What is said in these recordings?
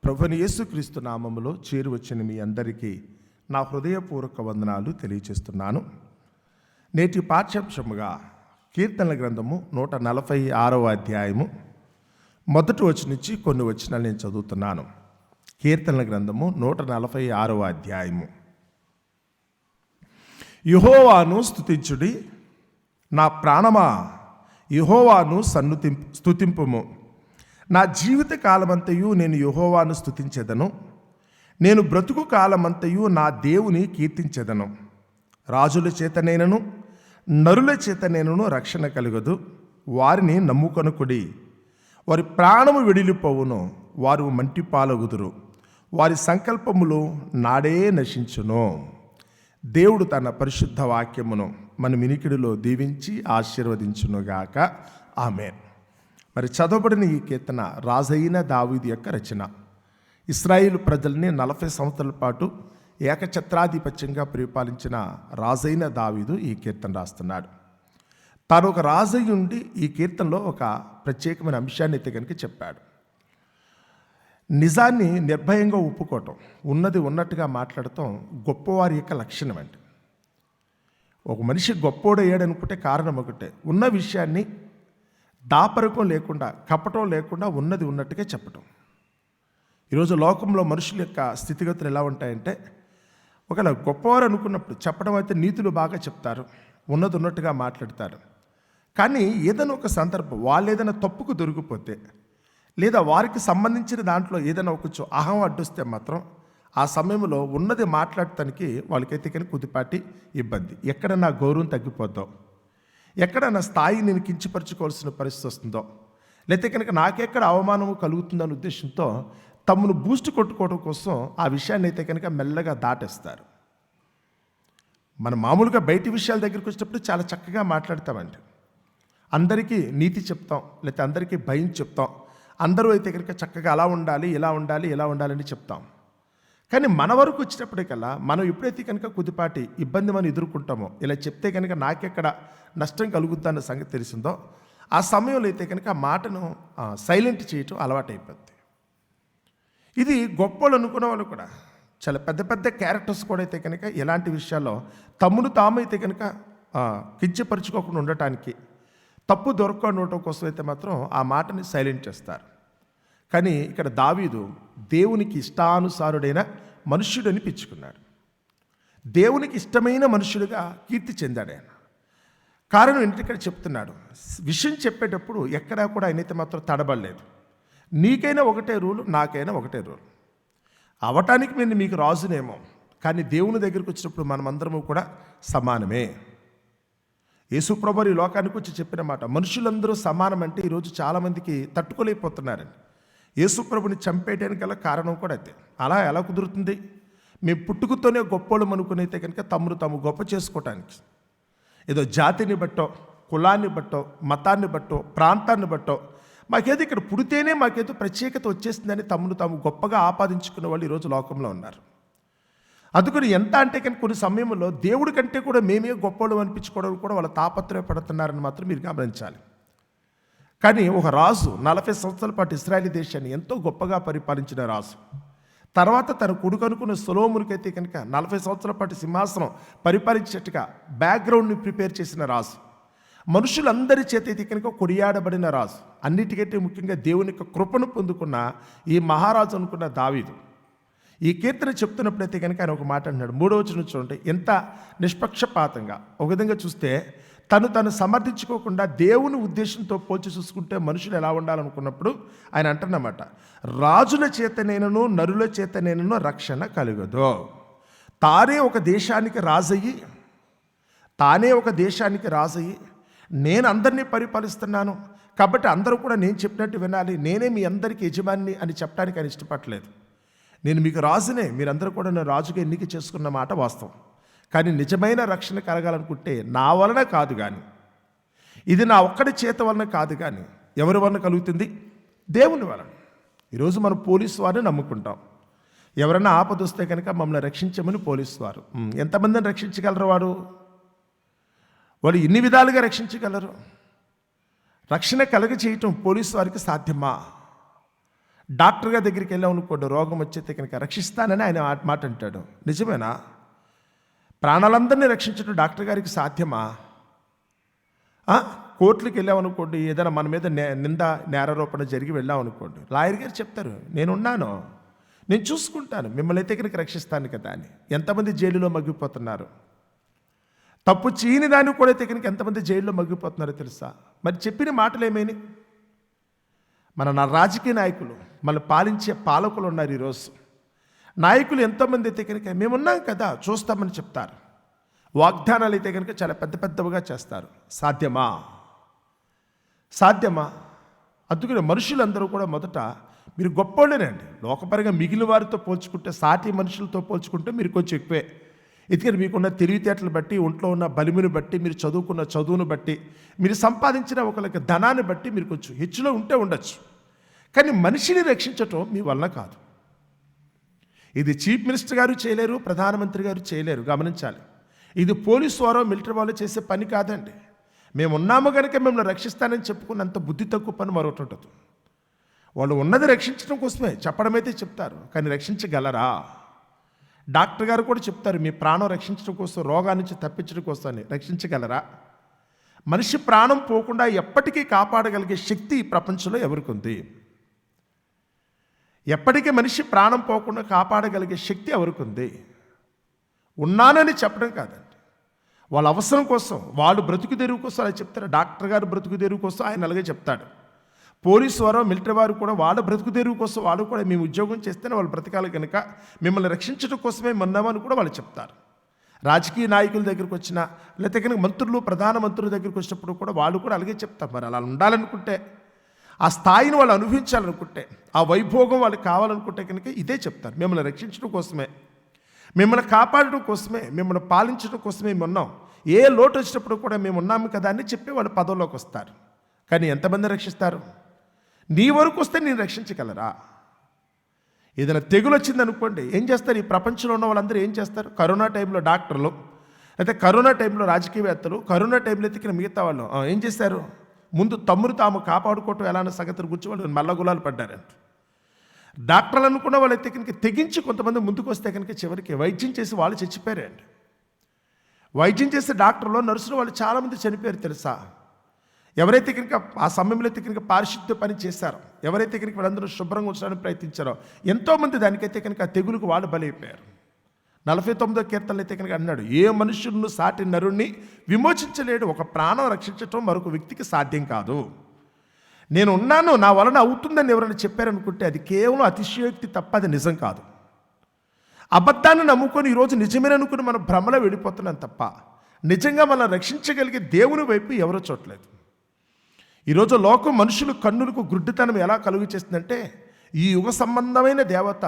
ప్రభువైన యేసుక్రీస్తు నామములో చేరువచ్చిన మీ అందరికీ నా హృదయపూర్వక వందనాలు తెలియజేస్తున్నాను. నేటి పాఠ్యాంశముగా కీర్తనల గ్రంథము 146వ అధ్యాయము మొదటి వచనం నుంచి కొన్ని వచనాలు నేను చదువుతున్నాను. కీర్తనల గ్రంథము 146వ అధ్యాయము. యెహోవాను స్తుతించుడి, నా ప్రాణమా యెహోవాను స్తుతింపుము. నా జీవిత కాలమంతయు నేను యెహోవాను స్తుతించెదను. నేను బ్రతుకు కాలమంతయు నా దేవుని కీర్తించెదను. రాజుల చేతనైనను నరుల చేతనైనను రక్షణ కలుగదు. వారిని నమ్ముకొనుకుడి, వారి ప్రాణము వెడిలిపోవును. వారు మంటి పాలగుదురు, వారి సంకల్పములు నాడే నశించును. దేవుడు తన పరిశుద్ధ వాక్యమును మన వినికిడిలో దీవించి ఆశీర్వదించునుగాక. ఆమేన్. మరి చదవబడిన ఈ కీర్తన రాజైన దావీదు యొక్క రచన. ఇశ్రాయేలు ప్రజల్ని 40 సంవత్సరాల పాటు ఏకఛత్రాధిపత్యంగా పరిపాలించిన రాజైన దావీదు ఈ కీర్తన రాస్తున్నాడు. తాను ఒక రాజై ఉండి ఈ కీర్తనలో ఒక ప్రత్యేకమైన అంశాన్ని అయితే కనుక చెప్పాడు. నిజాన్ని నిర్భయంగా ఒప్పుకోవటం, ఉన్నది ఉన్నట్టుగా మాట్లాడటం గొప్పవారి యొక్క లక్షణం అండి. ఒక మనిషి గొప్పోడయ్యాడు అనుకుంటే కారణం ఒకటే, ఉన్న విషయాన్ని దాపరకం లేకుండా కపటం లేకుండా ఉన్నది ఉన్నట్టుగా చెప్పటం. ఈరోజు లోకంలో మనుషుల యొక్క స్థితిగతులు ఎలా ఉంటాయంటే, ఒకవేళ గొప్పవారు అనుకున్నప్పుడు చెప్పడం అయితే నీతులు బాగా చెప్తారు, ఉన్నది ఉన్నట్టుగా మాట్లాడతారు. కానీ ఏదైనా ఒక సందర్భం వాళ్ళు ఏదైనా తప్పుకు దొరికిపోతే, లేదా వారికి సంబంధించిన దాంట్లో ఏదైనా ఒక అహం అడ్డొస్తే మాత్రం ఆ సమయంలో ఉన్నది మాట్లాడటానికి వాళ్ళకైతే కానీ కొద్దిపాటి ఇబ్బంది. ఎక్కడ నా గౌరవం తగ్గిపోద్దాం, ఎక్కడ నా స్థాయి నేను కించపరచుకోవాల్సిన పరిస్థితి వస్తుందో, లేకపోతే కనుక నాకెక్కడ అవమానము కలుగుతుందనే ఉద్దేశంతో తమను బూస్ట్ కొట్టుకోవడం కోసం ఆ విషయాన్ని అయితే కనుక మెల్లగా దాటేస్తారు. మన మామూలుగా బయటి విషయాల దగ్గరికి వచ్చినప్పుడు చాలా చక్కగా మాట్లాడతామండి. అందరికీ నీతి చెప్తాం, లేకపోతే అందరికీ భయం చెప్తాం. అందరూ అయితే కనుక చక్కగా అలా ఉండాలి, ఇలా ఉండాలి, ఇలా ఉండాలని చెప్తాం. కానీ మన వరకు వచ్చినప్పటికల్లా మనం ఎప్పుడైతే కనుక కొద్దిపాటి ఇబ్బంది మనం ఎదుర్కొంటామో, ఇలా చెప్తే కనుక నాకెక్కడ నష్టం కలుగుతుందన్న సంగతి తెలిసిందో, ఆ సమయంలో అయితే కనుక ఆ మాటను సైలెంట్ చేయటం అలవాటైపోద్ది. ఇది గొప్పలు అనుకున్న వాళ్ళు కూడా, చాలా పెద్ద పెద్ద క్యారెక్టర్స్ కూడా అయితే కనుక ఇలాంటి విషయాల్లో తమ్మును తాము అయితే కనుక కించపరుచుకోకుండా ఉండటానికి, తప్పు దొరకకుండా ఉండటం కోసం అయితే మాత్రం ఆ మాటని సైలెంట్ చేస్తారు. కానీ ఇక్కడ దావీదు దేవునికి ఇష్టానుసారుడైన మనుష్యుడు అనిపించుకున్నాడు. దేవునికి ఇష్టమైన మనుష్యుడిగా కీర్తి చెందాడు ఆయన. కారణం ఏంటంటే ఇక్కడ చెప్తున్నాడు, విషయం చెప్పేటప్పుడు ఎక్కడా కూడా ఆయనైతే మాత్రం తడబడలేదు. నీకైనా ఒకటే రూలు, నాకైనా ఒకటే రూలు. అవటానికి నేను మీకు రాజునేమో, కానీ దేవుని దగ్గరికి వచ్చినప్పుడు మనమందరము కూడా సమానమే. యేసుప్రభు ఈ లోకానికి వచ్చి చెప్పిన మాట, మనుషులందరూ సమానం అంటే ఈరోజు చాలామందికి తట్టుకోలేకపోతున్నారండి. యేసుప్రభుని చంపేయడానికి గల కారణం కూడా అయితే, అలా ఎలా కుదురుతుంది? మేము పుట్టుకతోనే గొప్పోళ్ళం అనుకునైతే కనుక తమను తాము గొప్ప చేసుకోవటానికి, ఏదో జాతిని బట్టో, కులాన్ని బట్టో, మతాన్ని బట్టో, ప్రాంతాన్ని బట్టో, మాకేదో ఇక్కడ పుడితేనే మాకేదో ప్రత్యేకత వచ్చేసిందని తమను తాము గొప్పగా ఆపాదించుకునే వాళ్ళు ఈరోజు లోకంలో ఉన్నారు. అందుకని ఎంత అంటే కానీ కొన్ని సమయంలో దేవుడి కంటే కూడా మేమే గొప్పవాళ్ళు అనిపించుకోవడం కూడా వాళ్ళ తాపత్రయపడుతున్నారని మాత్రం మీరు గమనించాలి. కానీ ఒక రాజు 40 సంవత్సరాల పాటు ఇశ్రాయేలు దేశాన్ని ఎంతో గొప్పగా పరిపాలించిన రాజు, తర్వాత తన కొడుకు అనుకున్న సొలొమోనుకైతే కనుక 40 సంవత్సరాల పాటు సింహాసనం పరిపాలించేట్టుగా బ్యాక్గ్రౌండ్ని ప్రిపేర్ చేసిన రాజు, మనుషులందరి చేత అయితే కనుక కొడియాడబడిన రాజు, అన్నిటికంటే ముఖ్యంగా దేవుని యొక్క కృపను పొందుకున్న ఈ మహారాజు అనుకున్న దావీదు ఈ కీర్తన చెప్తున్నప్పుడైతే కనుక ఆయన ఒక మాట అన్నాడు. 3వ వచనం చూడండి, ఎంత నిష్పక్షపాతంగా. ఒక విధంగా చూస్తే తను సమర్థించుకోకుండా దేవుని ఉద్దేశంతో పోల్చి చూసుకుంటే మనుషులు ఎలా ఉండాలనుకున్నప్పుడు ఆయన అంటున్నమాట, రాజుల చేతనైనను నరుల చేతనైనను రక్షణ కలుగదు. తానే ఒక దేశానికి రాజయ్యి నేను అందరినీ పరిపాలిస్తున్నాను కాబట్టి అందరూ కూడా నేను చెప్పినట్టు వినాలి, నేనే మీ అందరికీ యజమాని అని చెప్పడానికి ఆయన ఇష్టపడలేదు. నేను మీకు రాజునే, మీరందరూ కూడా నేను రాజుగా ఎన్నిక చేసుకున్న మాట వాస్తవం. కానీ నిజమైన రక్షణ కలగాలనుకుంటే నా వలన కాదు, కానీ ఇది నా ఒక్కడి చేత వలన కాదు, కానీ ఎవరి వలన కలుగుతుంది? దేవుని వలన. ఈరోజు మనం పోలీసు వారిని నమ్ముకుంటాం. ఎవరైనా ఆపద వస్తే కనుక మమ్మల్ని రక్షించమని పోలీసు వారు ఎంతమందిని రక్షించగలరు? వాడు ఇన్ని విధాలుగా రక్షించగలరు. రక్షణ కలగ చేయటం పోలీసు వారికి సాధ్యమా? డాక్టర్ గారి దగ్గరికి వెళ్ళాం అనుకోండి, రోగం వచ్చేస్తే కనుక రక్షిస్తానని ఆయన మాట అంటాడు. నిజమేనా? ప్రాణాలందరినీ రక్షించడం డాక్టర్ గారికి సాధ్యమా? కోర్టులకు వెళ్ళామనుకోండి, ఏదైనా మన మీద నింద నేరారోపణ జరిగి వెళ్ళామనుకోండి, లాయర్ గారు చెప్తారు, నేనున్నాను, నేను చూసుకుంటాను, మిమ్మల్ని అయితే కనుక రక్షిస్తాను కదా అని. ఎంతమంది జైలులో మగ్గిపోతున్నారు? తప్పు చేయని దాన్ని కూడా అయితే కనుక ఎంతమంది జైల్లో మగ్గిపోతున్నారో తెలుసా? మరి చెప్పిన మాటలు ఏమైనా? మన రాజకీయ నాయకులు, మన పాలించే పాలకులు ఉన్నారు ఈరోజు. నాయకులు ఎంతోమంది అయితే కనుక మేమున్నాం కదా చూస్తామని చెప్తారు. వాగ్దానాలు అయితే కనుక చాలా పెద్ద పెద్దవిగా చేస్తారు. సాధ్యమా? సాధ్యమా? అందుకని మనుషులందరూ కూడా మొదట మీరు గొప్పోళ్ళేనండి. లోకపరంగా మిగిలిన వారితో పోల్చుకుంటే, సాటి మనుషులతో పోల్చుకుంటే మీరు కొంచెం ఎక్కువే. ఎందుకంటే మీకున్న తెలివితేటలు బట్టి, ఒంట్లో ఉన్న బలిమిని బట్టి, మీరు చదువుకున్న చదువును బట్టి, మీరు సంపాదించిన ఒకరికి ధనాన్ని బట్టి మీరు కొంచెం హెచ్చులో ఉంటే ఉండొచ్చు. కానీ మనిషిని రక్షించటం మీ వల్ల కాదు. ఇది చీఫ్ మినిస్టర్ గారు చేయలేరు, ప్రధానమంత్రి గారు చేయలేరు. గమనించాలి. ఇది పోలీసు వారో మిలిటరీ వాళ్ళు చేసే పని కాదండి. మేము ఉన్నాము కనుక మిమ్మల్ని రక్షిస్తానని చెప్పుకున్నంత బుద్ధి తక్కువ పని మరొకటి ఉంటుంది. వాళ్ళు ఉన్నది రక్షించడం కోసమే, చెప్పడమైతే చెప్తారు, కానీ రక్షించగలరా? డాక్టర్ గారు కూడా చెప్తారు, మీ ప్రాణం రక్షించడం కోసం, రోగాల నుంచి తప్పించడం కోసం అని. రక్షించగలరా? మనిషి ప్రాణం పోకుండా ఎప్పటికీ కాపాడగలిగే శక్తి ఈ ప్రపంచంలో ఎవరికి ఉంది? ఎప్పటికీ మనిషి ప్రాణం పోకుండా కాపాడగలిగే శక్తి ఎవరికి ఉంది? ఉన్నానని చెప్పడం కాదండి, వాళ్ళ అవసరం కోసం, వాళ్ళు బ్రతుకు తెరువు కోసం అలా చెప్తారు. డాక్టర్ గారు బ్రతుకు తెరువు కోసం ఆయన అలాగే చెప్తాడు. పోలీసు వారు, మిలిటరీ వారు కూడా వాళ్ళ బ్రతుకు తెరువు కోసం, వాళ్ళు కూడా మేము ఉద్యోగం చేస్తేనే వాళ్ళు బ్రతకాలి కనుక మిమ్మల్ని రక్షించడం కోసమే మొన్నామని కూడా వాళ్ళు చెప్తారు. రాజకీయ నాయకుల దగ్గరికి వచ్చినా, లేకపోతే కనుక మంత్రులు, ప్రధానమంత్రుల దగ్గరికి వచ్చినప్పుడు కూడా వాళ్ళు కూడా అలాగే చెప్తారు. మరి అలా ఉండాలనుకుంటే, ఆ స్థాయిని వాళ్ళు అనుభవించాలనుకుంటే, ఆ వైభోగం వాళ్ళకి కావాలనుకుంటే కనుక ఇదే చెప్తారు. మిమ్మల్ని రక్షించడం కోసమే, మిమ్మల్ని కాపాడడం కోసమే, మిమ్మల్ని పాలించడం కోసమే మేము ఉన్నాం. ఏ లోటు వచ్చినప్పుడు కూడా మేము ఉన్నాము కదా అని చెప్పి వాళ్ళు పదవుల్లోకి వస్తారు. కానీ ఎంతమంది రక్షిస్తారు? నీ వరకు వస్తే నేను రక్షించగలరా? ఏదైనా తెగులు వచ్చిందనుకోండి, ఏం చేస్తారు? ఈ ప్రపంచంలో ఉన్న వాళ్ళందరూ ఏం చేస్తారు? కరోనా టైంలో డాక్టర్లు, అయితే కరోనా టైంలో రాజకీయవేత్తలు, కరోనా టైంలో ఎత్తికిన మిగతా వాళ్ళు ఏం చేశారు? ముందు తమ్ముడు తాము కాపాడుకోవటం ఎలా అన్న సంగతిని గురించి వాళ్ళు మల్లగులాలు పడ్డారంట. డాక్టర్లు అనుకున్న వాళ్ళు అయితే కనుక తెగించి కొంతమంది ముందుకు వస్తే కనుక చివరికి వైద్యం చేసి వాళ్ళు చచ్చిపోయారండి. వైద్యం చేసే డాక్టర్లు, నర్సులు వాళ్ళు చాలామంది చనిపోయారు తెలుసా? ఎవరైతే కనుక ఆ సమయంలో అయితే కనుక పారిశుద్ధ్య పని చేశారో, ఎవరైతే కనుక వాళ్ళందరూ శుభ్రంగా ఉంచడానికి ప్రయత్నించారో, ఎంతోమంది దానికైతే కనుక తెగులుకు వాళ్ళు బలైపోయారు. 49వ కీర్తనలు అయితే కనుక అన్నాడు, ఏ మనుషులను సాటి నరుణ్ణి విమోచించలేడు, ఒక ప్రాణం రక్షించటం మరొక వ్యక్తికి సాధ్యం కాదు. నేను ఉన్నాను, నా వలన అవుతుందని ఎవరైనా చెప్పారనుకుంటే అది కేవలం అతిశయోక్తి తప్ప అది నిజం కాదు. అబద్ధాన్ని నమ్ముకొని ఈరోజు నిజమేననుకుని మనం భ్రమలో వెళ్ళిపోతున్నాం తప్ప నిజంగా మనం రక్షించగలిగే దేవుని వైపు ఎవరో చూడలేదు. ఈరోజు లోకం మనుషులు కన్నులకు గుడ్డితనం ఎలా కలుగు చేస్తుందంటే, ఈ యుగ సంబంధమైన దేవత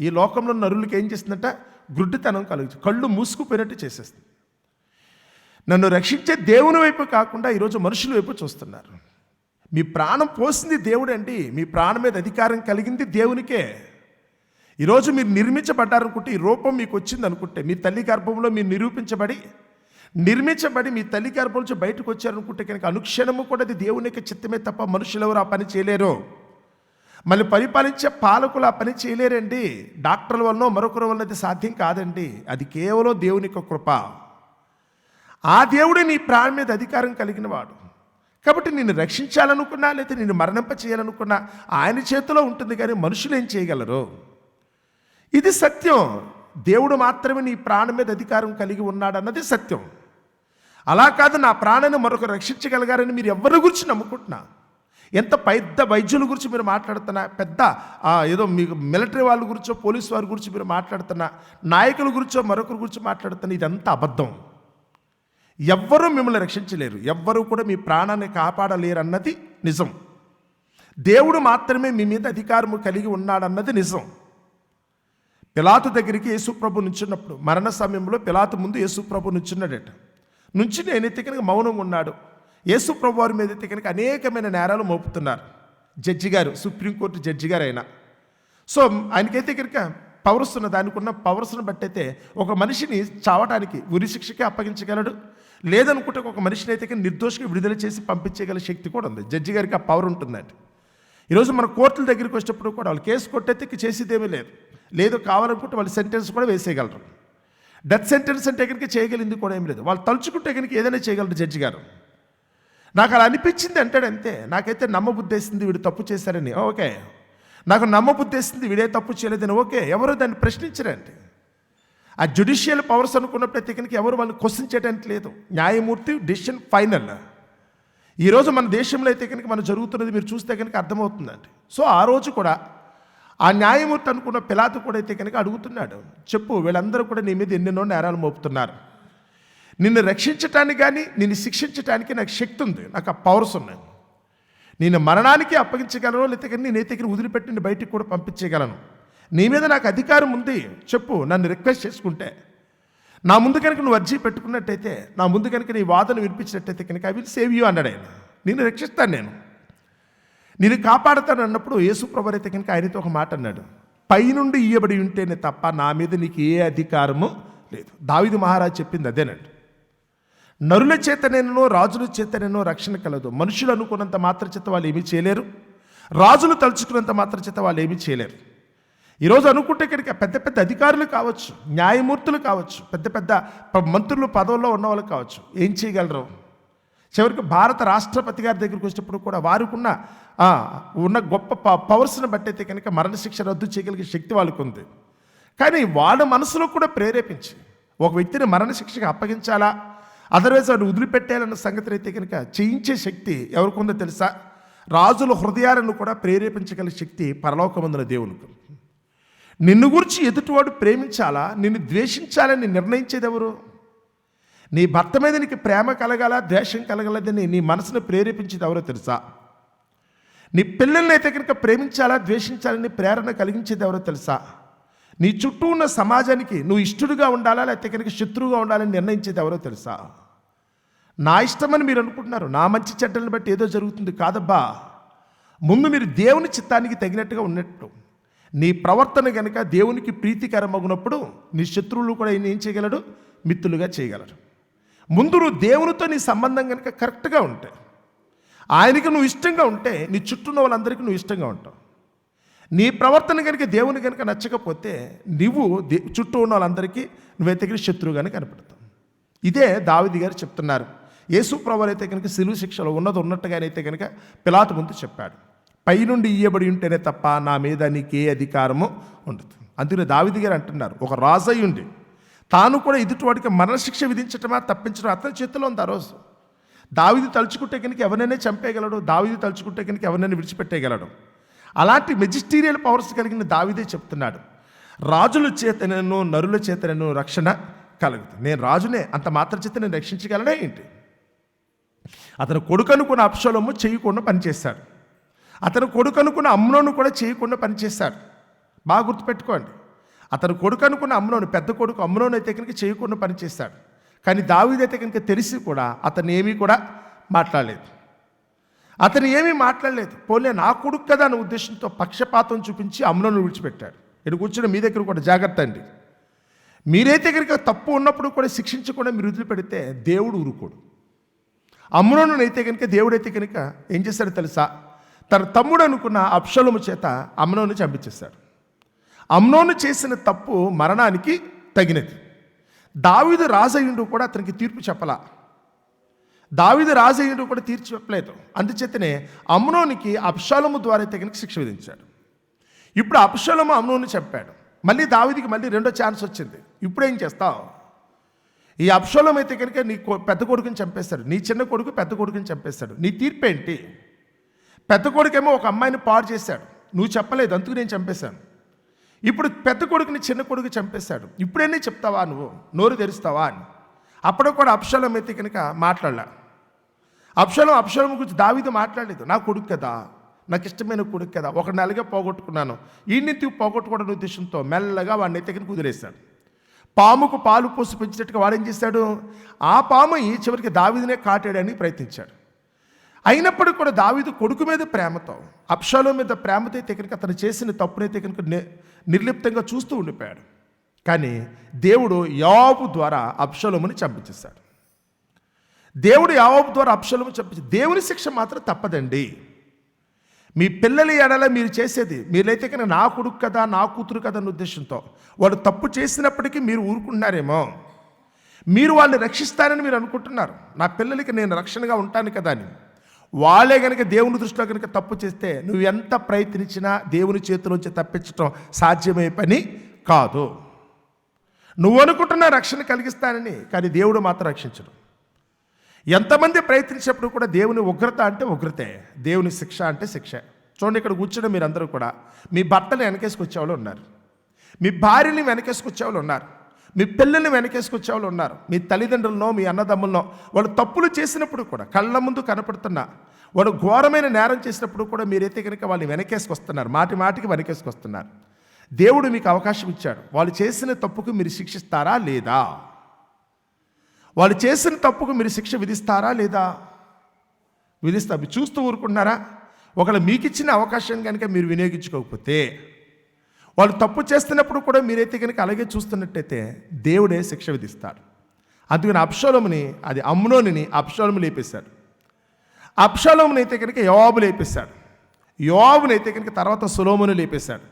ఈ లోకంలో నరులకి ఏం చేస్తుందంటే గుడ్డితనం కలుగు, కళ్ళు మూసుకుపోయినట్టు చేసేస్తుంది. నన్ను రక్షించే దేవుని వైపు కాకుండా ఈరోజు మనుషుల వైపు చూస్తున్నారు. మీ ప్రాణం పోసింది దేవుడు అండి, మీ ప్రాణం మీద అధికారం కలిగింది దేవునికే. ఈరోజు మీరు నిర్మించబడ్డారనుకుంటే, ఈ రూపం మీకు వచ్చింది అనుకుంటే, మీ తల్లి గర్భంలో మీరు నిర్మించబడి మీ తల్లి గర్భం నుంచి బయటకు వచ్చారనుకుంటే కనుక అనుక్షణము కూడా అది దేవునికి చిత్తమే తప్ప మనుషులు ఎవరు ఆ పని చేయలేరు. మళ్ళీ పరిపాలించే పాలకులు ఆ పని చేయలేరండి. డాక్టర్ల వల్ల మరొకరి వల్ల అది సాధ్యం కాదండి. అది కేవలం దేవుని యొక్క కృప. ఆ దేవుడే నీ ప్రాణం మీద అధికారం కలిగిన వాడు. కాబట్టి నిన్ను రక్షించాలనుకున్నా, లేదా నిన్ను మరణింప చేయాలనుకున్నా ఆయన చేతిలో ఉంటుంది, కానీ మనుషులు ఏం చేయగలరు? ఇది సత్యం. దేవుడు మాత్రమే నీ ప్రాణం మీద అధికారం కలిగి ఉన్నాడన్నది సత్యం. అలా కాదు, నా ప్రాణాన్ని మరొకరు రక్షించగలిగారని మీరు ఎవరి గురించి నమ్ముకుంటున్నా? ఎంత పెద్ద వైద్యుల గురించి మీరు మాట్లాడుతున్నా, పెద్ద ఏదో మీకు మిలిటరీ వాళ్ళ గురించో, పోలీసు వారి గురించి మీరు మాట్లాడుతున్నా, నాయకుల గురించో మరొకరి గురించి మాట్లాడుతున్నా, ఇదంతా అబద్ధం. ఎవ్వరూ మిమ్మల్ని రక్షించలేరు, ఎవ్వరూ కూడా మీ ప్రాణాన్ని కాపాడలేరు అన్నది నిజం. దేవుడు మాత్రమే మీ మీద అధికారము కలిగి ఉన్నాడన్నది నిజం. పిలాతు దగ్గరికి యేసుప్రభు నుంచున్నప్పుడు, మరణ సమయంలో పిలాతు ముందు యేసుప్రభు నుంచున్నాడట. నుంచి నేనైతే కనుక మౌనంగా ఉన్నాడు. యేసుప్రభు వారి మీద అయితే కనుక అనేకమైన నేరాలు మోపుతున్నారు. జడ్జి గారు, సుప్రీంకోర్టు జడ్జి గారు అయినా. సో ఆయనకైతే కనుక పవర్స్ ఉన్న, దానికి ఉన్న పవర్స్ను బట్టి అయితే ఒక మనిషిని చావటానికి ఉరి శిక్షకి అప్పగించగలడు, లేదనుకుంటే ఒక మనిషిని అయితే నిర్దోషిగా విడుదల చేసి పంపించగల శక్తి కూడా ఉంది. జడ్జి గారికి ఆ పవర్ ఉంటుందండి. ఈరోజు మన కోర్టుల దగ్గరికి వచ్చేటప్పుడు కూడా వాళ్ళు కేసు కొట్టేది చేసేదేమీ లేదు కావాలనుకుంటే వాళ్ళు సెంటెన్స్ కూడా వేసేయగలరు. డెత్ సెంటెన్స్ అంటే కనుక చేయగలిగింది కూడా ఏం లేదు. వాళ్ళు తలుచుకుంటే కనుక ఏదైనా చేయగలరు జడ్జి గారు. నాకు అలా అనిపించింది అంటాడు అంతే. నాకైతే నమ్మబుద్ధేసింది వీడు తప్పు చేశారని, ఓకే. నాకు నమ్మబుద్ధేసింది వీడే తప్పు చేయలేదని, ఓకే. ఎవరు దాన్ని ప్రశ్నించరండి. ఆ జ్యుడిషియల్ పవర్స్ అనుకున్నప్పుడైతే కనుక ఎవరు వాళ్ళు క్వశ్చన్ చేయడానికి లేదు. న్యాయమూర్తి డిసిషన్ ఫైనల్. ఈరోజు మన దేశంలో అయితే కనుక మనం జరుగుతున్నది మీరు చూస్తే కనుక అర్థమవుతుందండి. సో ఆ రోజు కూడా ఆ న్యాయమూర్తి అనుకున్న పిలాతు కూడా అయితే కనుక అడుగుతున్నాడు, చెప్పు వీళ్ళందరూ కూడా నీ మీద ఎన్నెన్నో నేరాలు మోపుతున్నారు. నిన్ను రక్షించటానికి కానీ నిన్ను శిక్షించడానికి నాకు శక్తి ఉంది, నాకు ఆ పవర్స్ ఉన్నాయి. నేను మరణానికి అప్పగించగలను, లేకపోతే కానీ నేనైతే కనుక వదిలిపెట్టి బయటికి కూడా పంపించగలను. నీ మీద నాకు అధికారం ఉంది, చెప్పు నన్ను రిక్వెస్ట్ చేసుకుంటే. నా ముందు కనుక నువ్వు అర్జీ పెట్టుకున్నట్టయితే, నా ముందు కనుక నీ వాదన వినిపించినట్టయితే కనుక ఐ విల్ సేవ్ యూ అన్నాడు ఆయన. నేను రక్షిస్తాను, నేను కాపాడుతాను అన్నప్పుడు యేసు ప్రభువు అయితే కనుక ఆయనతో ఒక మాట అన్నాడు, పైనుండి ఇయ్యబడి ఉంటేనే తప్ప నా మీద నీకు ఏ అధికారము లేదు. దావీదు మహారాజు చెప్పింది అదేనండి. నరుల చేతనేనో రాజుల చేతనేనో రక్షణ కలదు. మనుషులు అనుకున్నంత మాత్ర చేత వాళ్ళు ఏమీ చేయలేరు, రాజులు తలుచుకున్నంత మాత్ర చేత వాళ్ళు ఏమీ చేయలేరు. ఈరోజు అనుకుంటే కనుక పెద్ద పెద్ద అధికారులు కావచ్చు, న్యాయమూర్తులు కావచ్చు, పెద్ద పెద్ద మంత్రులు పదవుల్లో ఉన్న వాళ్ళు కావచ్చు, ఏం చేయగలరు? చివరికి భారత రాష్ట్రపతి గారి దగ్గరికి వచ్చినప్పుడు కూడా వారికి ఉన్న గొప్ప పవర్స్ని బట్టి అయితే కనుక మరణశిక్ష రద్దు చేయగలిగే శక్తి వాళ్ళకు ఉంది. కానీ వాళ్ళ మనసులో కూడా ప్రేరేపించి ఒక వ్యక్తిని మరణశిక్షకు అప్పగించాలా, అదర్వైజ్ వాడిని వదిలిపెట్టాలన్న సంగతి అయితే కనుక చేయించే శక్తి ఎవరికి ఉందో తెలుసా? రాజుల హృదయాలను కూడా ప్రేరేపించగల శక్తి పరలోకమందున దేవునికి. నిన్ను గురించి ఎదుటివాడు ప్రేమించాలా, నిన్ను ద్వేషించాలని నిర్ణయించేది ఎవరు? నీ భర్త మీద నీకు ప్రేమ కలగాల, ద్వేషం కలగలదని నీ మనసును ప్రేరేపించేది ఎవరో తెలుసా? నీ పిల్లల్ని అయితే కనుక ప్రేమించాలా, ద్వేషించాలని ప్రేరణ కలిగించేది ఎవరో తెలుసా? నీ చుట్టూ ఉన్న సమాజానికి నువ్వు ఇష్టడుగా ఉండాలా, లేకపోతే కనుక శత్రువుగా ఉండాలని నిర్ణయించేది ఎవరో తెలుసా? నా ఇష్టమని మీరు అనుకుంటున్నారు, నా మంచి చెడ్డలను బట్టి ఏదో జరుగుతుంది కాదబ్బా. ముందు మీరు దేవుని చిత్తానికి తగినట్టుగా ఉన్నట్టు నీ ప్రవర్తన కనుక దేవునికి ప్రీతికరమగునప్పుడు నీ శత్రువులు కూడా ఏం చేయగలడు? మిత్రులుగా చేయగలరు. ముందు నువ్వు దేవునితో నీ సంబంధం కనుక కరెక్ట్గా ఉంటే, ఆయనకి నువ్వు ఇష్టంగా ఉంటే నీ చుట్టూ ఉన్న వాళ్ళందరికీ నువ్వు ఇష్టంగా ఉంటావు. నీ ప్రవర్తన కనుక దేవుని కనుక నచ్చకపోతే నువ్వు చుట్టూ ఉన్న వాళ్ళందరికీ నువ్వైతే శత్రువుగానే కనపడతావు. ఇదే దావీదు గారు చెప్తున్నారు. యేసు ప్రభువు అయితే కనుక సిలువ శిక్షలో ఉన్నట్టుగానైతే కనుక పిలాతు ముందు చెప్పాడు, పైనుండి ఇయ్యబడి ఉంటేనే తప్ప నా మీద నీకే అధికారము ఉండదు. అందుకని దావీదు గారు అంటున్నారు, ఒక రాజు అయి ఉండి తాను కూడా ఎదుటివాడికి మరణశిక్ష విధించటమా తప్పించడం అతని చేతిలో ఉంది. ఆ రోజు దావీదు తలుచుకుంటే కనుక ఎవరైనా చంపేయగలడు, దావీదు తలుచుకుంటే కనుక ఎవరైనా విడిచిపెట్టేయగలడు. అలాంటి మెజిస్టీరియల్ పవర్స్ కలిగిన దావీదే చెప్తున్నాడు, రాజుల చేతనను నరుల చేతనను రక్షణ కలుగుతుంది. నేను రాజునే, అంత మాత్రం చేత నేను రక్షించగలనే ఏంటి? అతను కొడుకు అనుకున్న అబ్షాలోము చేయకుండా పనిచేశాడు, అతను కొడుకు అనుకున్న అమ్నోను కూడా చేయకుండా పనిచేశాడు. బాగా గుర్తుపెట్టుకోండి, అతను కొడుకు అనుకున్న అమ్నోను, పెద్ద కొడుకు అమ్నోను అయితే కనుక చేయకుండా పనిచేశాడు. కానీ దావీదు అయితే కనుక తెలిసి కూడా అతను ఏమీ కూడా మాట్లాడలేదు. పోలే నా కొడుకు కదా అనే ఉద్దేశంతో పక్షపాతం చూపించి అమ్నోను విడిచిపెట్టాడు. ఇక్కడ కూర్చుని మీ దగ్గర కూడా జాగ్రత్త అండి. మీరైతే కనుక తప్పు ఉన్నప్పుడు కూడా శిక్షించకుండా మీరు వదిలిపెడితే దేవుడు ఊరుకోడు. అమ్నోను అయితే కనుక దేవుడైతే కనుక ఏం చేశాడో తెలుసా? తన తమ్ముడు అనుకున్న అబ్షాలోము చేత అమ్నోను చంపించేశాడు. అమ్నోను చేసిన తప్పు మరణానికి తగినది. దావీదు రాజయ్యుడు కూడా అతనికి తీర్పు చెప్పలా. దావీదు రాజయ్యుడు కూడా తీర్పు చెప్పలేదు. అందుచేతనే అమ్నోనికి అబ్షాలోము ద్వారా అయితే కనుక శిక్ష విధించాడు. ఇప్పుడు అబ్షాలోము అమ్నోను చెప్పాడు, మళ్ళీ దావీదుకి మళ్ళీ రెండో ఛాన్స్ వచ్చింది. ఇప్పుడు ఏం చేస్తావు? ఈ అబ్షాలోము అయితే కనుక నీ పెద్ద కొడుకుని చంపేస్తాడు, నీ చిన్న కొడుకు పెద్ద కొడుకుని చంపేస్తాడు. నీ తీర్పు ఏంటి? పెద్ద కొడుకేమో ఒక అమ్మాయిని పాడు చేశాడు, నువ్వు చెప్పలేదు, అందుకు నేను చంపేశాను. ఇప్పుడు పెద్ద కొడుకుని చిన్న కొడుకు చంపేశాడు, ఇప్పుడేనే చెప్తావా, నువ్వు నోరు తెరుస్తావా అని. అప్పుడు కూడా అబ్షాలోము అయితే కనుక మాట్లాడలే. అబ్షాలోము గురించి దావీదు మాట్లాడలేదు. నా కొడుకు కదా, నాకు ఇష్టమైన కొడుకు కదా, ఒక నెలగా పోగొట్టుకున్నాను, ఈ నీతి పోగొట్టుకోవడం ఉద్దేశంతో మెల్లగా వాడిని అయితే కనుక వదిలేశాడు. పాముకు పాలు పోసి పెంచినట్టుగా వాడేం చేశాడు? ఆ పాము చివరికి దావీదునే కాటాడని ప్రయత్నించాడు. అయినప్పటికీ కూడా దావీదు కొడుకు మీద ప్రేమతో, అబ్షాలోము మీద ప్రేమతో అయితే కనుక అతను చేసిన తప్పునైతే కనుక నిర్లిప్తంగా చూస్తూ ఉండిపోయాడు. కానీ దేవుడు యోవాబు ద్వారా అబ్షాలోముని చంపించేశాడు. దేవుడు యోవాబు ద్వారా అబ్షాలోము చంపించి, దేవుని శిక్ష మాత్రం తప్పదండి. మీ పిల్లల ఎడల మీరు చేసేది, మీరైతే కనుక నా కొడుకు కదా నా కూతురు కదా అన్న ఉద్దేశంతో వాడు తప్పు చేసినప్పటికీ మీరు ఊరుకుంటున్నారేమో. మీరు వాళ్ళని రక్షిస్తారని మీరు అనుకుంటున్నారు, నా పిల్లలకి నేను రక్షణగా ఉంటాను కదా అని. వాళ్ళే కనుక దేవుని దృష్టిలో కనుక తప్పు చేస్తే నువ్వు ఎంత ప్రయత్నించినా దేవుని చేతిలోంచి తప్పించడం సాధ్యమయ్యే పని కాదు. నువ్వు అనుకుంటున్న రక్షణ కలిగిస్తానని, కానీ దేవుడు మాత్రం రక్షించడు. ఎంతమంది ప్రయత్నించినప్పుడు కూడా దేవుని ఉగ్రత అంటే ఉగ్రతే, దేవుని శిక్ష అంటే శిక్ష. చూడండి, ఇక్కడ కూర్చున్న మీరందరూ కూడా మీ భర్తలు వెనకేసుకొచ్చేవాళ్ళు ఉన్నారు, మీ భార్యని వెనకేసుకొచ్చేవాళ్ళు ఉన్నారు, మీ పిల్లల్ని వెనకేసుకొచ్చేవాళ్ళు ఉన్నారు, మీ తల్లిదండ్రులనో మీ అన్నదమ్ములనో వాళ్ళు తప్పులు చేసినప్పుడు కూడా కళ్ళ ముందు కనపడుతున్నా వాడు ఘోరమైన నేరం చేసినప్పుడు కూడా మీరైతే కనుక వాళ్ళని వెనకేసుకొస్తున్నారు, మాటి మాటికి వెనకేసుకొస్తున్నారు. దేవుడు మీకు అవకాశం ఇచ్చాడు, వాళ్ళు చేసిన తప్పుకు మీరు శిక్షిస్తారా లేదా? వాళ్ళు చేసిన తప్పుకు మీరు శిక్ష విధిస్తారా లేదా? విధిస్తారు. చూస్తూ ఊరుకుంటున్నారా? ఒకవేళ మీకు ఇచ్చిన అవకాశం కనుక మీరు వినియోగించుకోకపోతే, వాళ్ళు తప్పు చేస్తున్నప్పుడు కూడా మీరైతే కనుక అలాగే చూస్తున్నట్టయితే దేవుడే శిక్ష విధిస్తాడు. అందుకని అబ్షాలోముని, అది అమ్నోనుని అబ్షాలోము లేపేశాడు. అబ్షాలోముని అయితే కనుక యోవాబు లేపేశాడు. యోవాబుని అయితే కనుక తర్వాత సొలొమోను లేపేశాడు.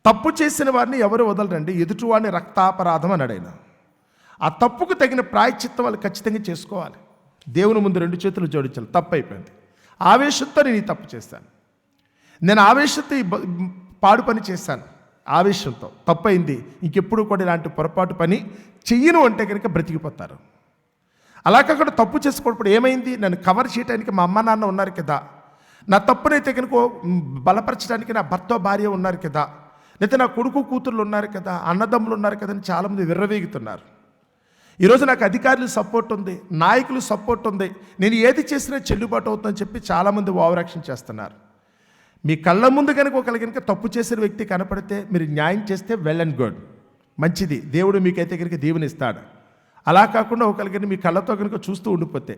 తప్పు చేసిన వారిని ఎవరు వదలరండి, ఎదుటివాడిని రక్తాపరాధం అన్నాడు ఆయన. ఆ తప్పుకు తగిన ప్రాయశ్చిత్తం వాళ్ళు ఖచ్చితంగా చేసుకోవాలి. దేవుని ముందు 2 చేతులు జోడించాలి. తప్పు అయిపోయింది, ఆవేశంతో నేను ఈ తప్పు చేశాను, నేను ఆవేశంతో ఈ పాడు పని చేశాను, ఆవేశంతో తప్పైంది, ఇంకెప్పుడు కూడా ఇలాంటి పొరపాటు పని చెయ్యను అంటే కనుక బ్రతికిపోతారు. అలా కాకుండా తప్పు చేసుకోవడం ఏమైంది, నన్ను కవర్ చేయడానికి మా అమ్మ నాన్న ఉన్నారు కదా, నా తప్పునైతే కనుక బలపరచడానికి నా భర్త భార్య ఉన్నారు కదా, లేకపోతే నా కొడుకు కూతుర్లు ఉన్నారు కదా, అన్నదమ్ములు ఉన్నారు కదా అని చాలామంది విర్రవేగుతున్నారు. ఈరోజు నాకు అధికారులు సపోర్ట్ ఉంది, నాయకులు సపోర్ట్ ఉంది, నేను ఏది చేసినా చెల్లుబాటు అవుతుందని చెప్పి చాలామంది ఓవరాక్షన్ చేస్తున్నారు. మీ కళ్ళ ముందు కనుక ఒకరికి కనుక తప్పు చేసిన వ్యక్తి కనపడితే మీరు న్యాయం చేస్తే వెల్ అండ్ గుడ్, మంచిది, దేవుడు మీకైతే కనుక దీవెనిస్తాడు. అలా కాకుండా ఒకరికి మీ కళ్ళతో కనుక చూస్తూ ఉండిపోతే,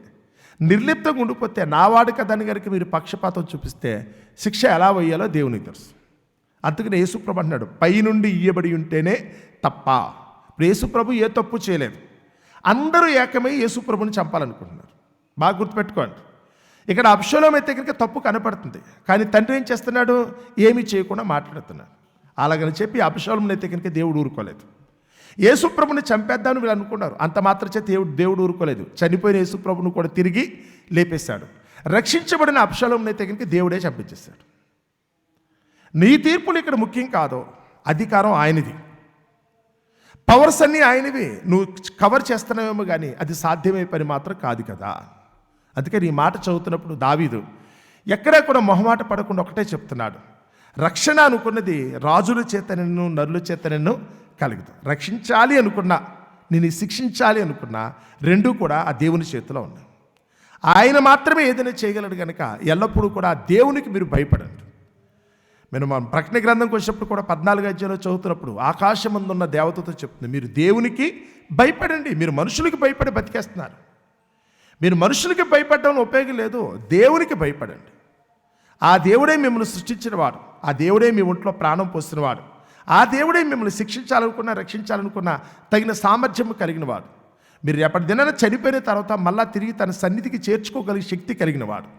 నిర్లిప్తంగా ఉండిపోతే, నా వాడు కదని కనుక మీరు పక్షపాతం చూపిస్తే శిక్ష ఎలా వేయాలో దేవునికి తెలుసు. అందుకని యేసుప్రభు అంటున్నాడు, పైనుండి ఇయ్యబడి ఉంటేనే తప్ప. ఇప్పుడు యేసుప్రభు ఏ తప్పు చేయలేదు, అందరూ ఏకమై యేసుప్రభుని చంపాలనుకుంటున్నారు. బాగా గుర్తుపెట్టుకోండి. ఇక్కడ అబ్షాలోము అయితే కనుక తప్పు కనపడుతుంది, కానీ తండ్రి ఏం చేస్తున్నాడు, ఏమీ చేయకుండా మాట్లాడుతున్నాడు. అలాగని చెప్పి అబ్షాలోముని అయితే కనుక దేవుడు ఊరుకోలేదు. యేసుప్రభుని చంపేద్దామని వీళ్ళు అనుకున్నారు, అంత మాత్రం చేత దేవుడు ఊరుకోలేదు. చనిపోయిన యేసుప్రభుని కూడా తిరిగి లేపేశాడు. రక్షించబడిన అబ్షాలోముని అయితే కనుక దేవుడే చంపించేశాడు. నీ తీర్పులు ఇక్కడ ముఖ్యం కాదు, అధికారం ఆయనది, పవర్స్ అన్నీ ఆయనవి. నువ్వు కవర్ చేస్తున్నావేమో కానీ అది సాధ్యమయ్యే పని మాత్రం కాదు కదా. అందుకని ఈ మాట చదువుతున్నప్పుడు దావీదు ఎక్కడా కూడా మొహమాట పడకుండా ఒకటే చెప్తున్నాడు, రక్షణ అనుకున్నది రాజుల చేత నిన్ను నరుల చేత నిన్ను కలుగుతాం. రక్షించాలి అనుకున్నా, నేను శిక్షించాలి అనుకున్నా, రెండూ కూడా ఆ దేవుని చేతిలో ఉన్నాయి. ఆయన మాత్రమే ఏదైనా చేయగలడు కనుక ఎల్లప్పుడూ కూడా ఆ దేవునికి మీరు భయపడండి. మనం ప్రకటన గ్రంథంకి వచ్చినప్పుడు కూడా 14వ అధ్యాయంలో చదువుతున్నప్పుడు ఆకాశమందున్న దేవతతో చెప్తుంది, మీరు దేవునికి భయపడండి. మీరు మనుషులకి భయపడి బతికేస్తున్నారు. మీరు మనుషులకి భయపడడం ఉపయోగం లేదు, దేవునికి భయపడండి. ఆ దేవుడే మిమ్మల్ని సృష్టించినవాడు, ఆ దేవుడే మీ ఒంట్లో ప్రాణం పోసినవాడు, ఆ దేవుడే మిమ్మల్ని శిక్షించాలనుకున్నా రక్షించాలనుకున్నా తగిన సామర్థ్యం కలిగినవాడు. మీరు రేపటి దినాన చనిపోయిన తర్వాత మళ్ళా తిరిగి తన సన్నిధికి చేర్చుకోగలిగే శక్తి కలిగినవాడు.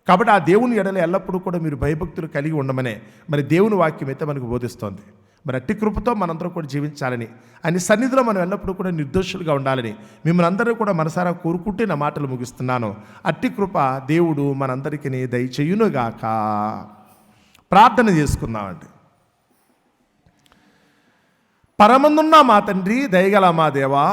కాబట్టి ఆ దేవుని ఎడల ఎల్లప్పుడూ కూడా మీరు భయభక్తులు కలిగి ఉండమనే మరి దేవుని వాక్యం అయితే మనకు బోధిస్తోంది. మరి అట్టి కృపతో మనందరూ కూడా జీవించాలని, ఆయన సన్నిధిలో మనం ఎల్లప్పుడూ కూడా నిర్దోషులుగా ఉండాలని మిమ్మల్ని అందరూ కూడా మనసారా కోరుకుంటే నా మాటలు ముగిస్తున్నాను. అట్టి కృప దేవుడు మనందరికీ దయచేయునుగాక. ప్రార్థన చేసుకుందామండి. పరమందున్న మా తండ్రి, దయగల మా దేవా,